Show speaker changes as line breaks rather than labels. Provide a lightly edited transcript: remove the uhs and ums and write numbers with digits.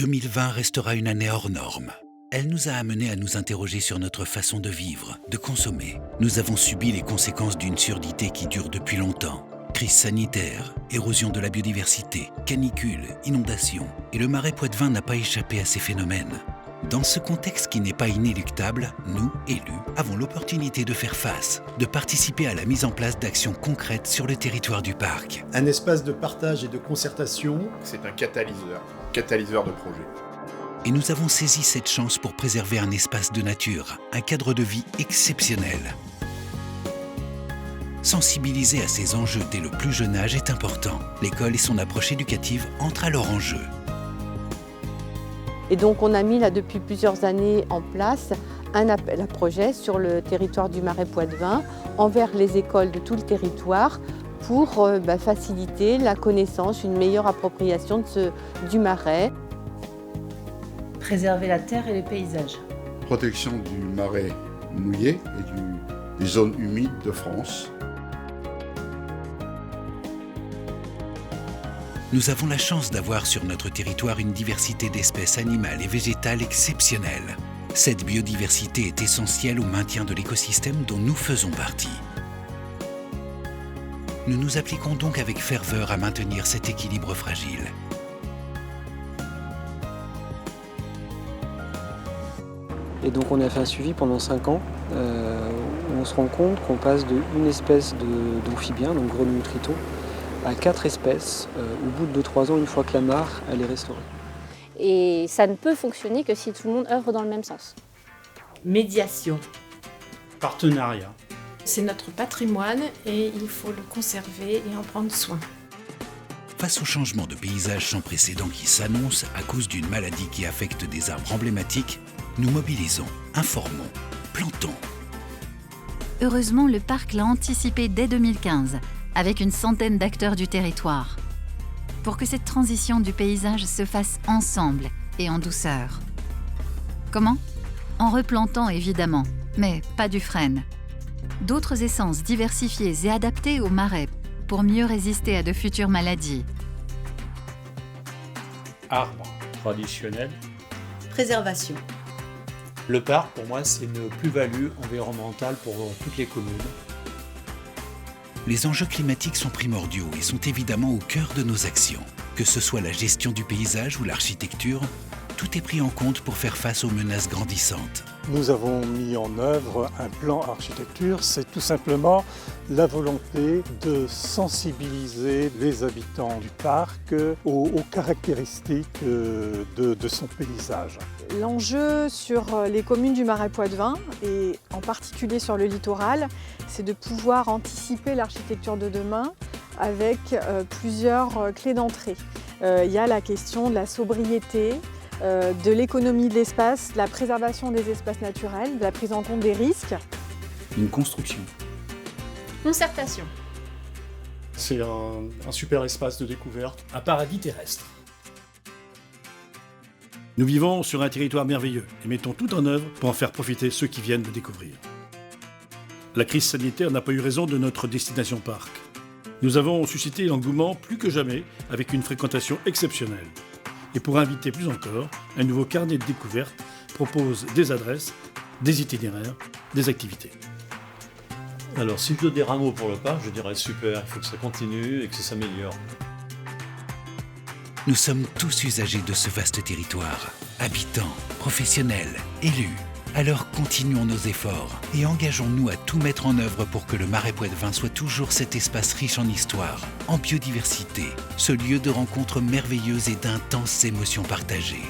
2020 restera une année hors norme. Elle nous a amenés à nous interroger sur notre façon de vivre, de consommer. Nous avons subi les conséquences d'une surdité qui dure depuis longtemps. Crise sanitaire, érosion de la biodiversité, canicule, inondations. Et le Marais Poitevin n'a pas échappé à ces phénomènes. Dans ce contexte qui n'est pas inéluctable, nous, élus, avons l'opportunité de faire face, de participer à la mise en place d'actions concrètes sur le territoire du parc.
Un espace de partage et de concertation.
C'est un catalyseur de projet.
Et nous avons saisi cette chance pour préserver un espace de nature, un cadre de vie exceptionnel. Sensibiliser à ces enjeux dès le plus jeune âge est important. L'école et son approche éducative entrent alors en jeu.
Et donc on a mis là depuis plusieurs années en place un appel à projet sur le territoire du Marais Poitevin envers les écoles de tout le territoire pour faciliter la connaissance, une meilleure appropriation du marais.
Préserver la terre et les paysages.
Protection du marais mouillé et des zones humides de France.
Nous avons la chance d'avoir sur notre territoire une diversité d'espèces animales et végétales exceptionnelle. Cette biodiversité est essentielle au maintien de l'écosystème dont nous faisons partie. Nous nous appliquons donc avec ferveur à maintenir cet équilibre fragile.
Et donc on a fait un suivi pendant 5 ans où on se rend compte qu'on passe d'une espèce d'amphibien, donc grenouille triton, à 4 espèces au bout de 2-3 ans, une fois que la mare elle est restaurée.
Et ça ne peut fonctionner que si tout le monde œuvre dans le même sens.
Médiation.
Partenariat.
C'est notre patrimoine et il faut le conserver et en prendre soin.
Face au changement de paysage sans précédent qui s'annonce à cause d'une maladie qui affecte des arbres emblématiques, nous mobilisons, informons, plantons.
Heureusement, le parc l'a anticipé dès 2015, avec une centaine d'acteurs du territoire, pour que cette transition du paysage se fasse ensemble et en douceur. Comment ? En replantant évidemment, mais pas du frêne. D'autres essences diversifiées et adaptées au marais pour mieux résister à de futures maladies.
Arbre traditionnel.
Préservation.
Le parc, pour moi, c'est une plus-value environnementale pour toutes les communes.
Les enjeux climatiques sont primordiaux et sont évidemment au cœur de nos actions. Que ce soit la gestion du paysage ou l'architecture, tout est pris en compte pour faire face aux menaces grandissantes.
Nous avons mis en œuvre un plan architecture. C'est tout simplement la volonté de sensibiliser les habitants du parc aux caractéristiques de son paysage.
L'enjeu sur les communes du Marais Poitevin, et en particulier sur le littoral, c'est de pouvoir anticiper l'architecture de demain avec plusieurs clés d'entrée. Il y a la question de la sobriété, de l'économie de l'espace, de la préservation des espaces naturels, de la prise en compte des risques.
Une construction.
Concertation.
C'est un super espace de découverte.
Un paradis terrestre.
Nous vivons sur un territoire merveilleux et mettons tout en œuvre pour en faire profiter ceux qui viennent le découvrir. La crise sanitaire n'a pas eu raison de notre destination parc. Nous avons suscité l'engouement plus que jamais avec une fréquentation exceptionnelle. Et pour inviter plus encore, un nouveau carnet de découvertes propose des adresses, des itinéraires, des activités.
Alors si je dois dire un mot pour le parc, je dirais super, il faut que ça continue et que ça s'améliore.
Nous sommes tous usagers de ce vaste territoire, habitants, professionnels, élus. Alors continuons nos efforts et engageons-nous à tout mettre en œuvre pour que le Marais Poitevin soit toujours cet espace riche en histoire, en biodiversité, ce lieu de rencontre merveilleuse et d'intenses émotions partagées.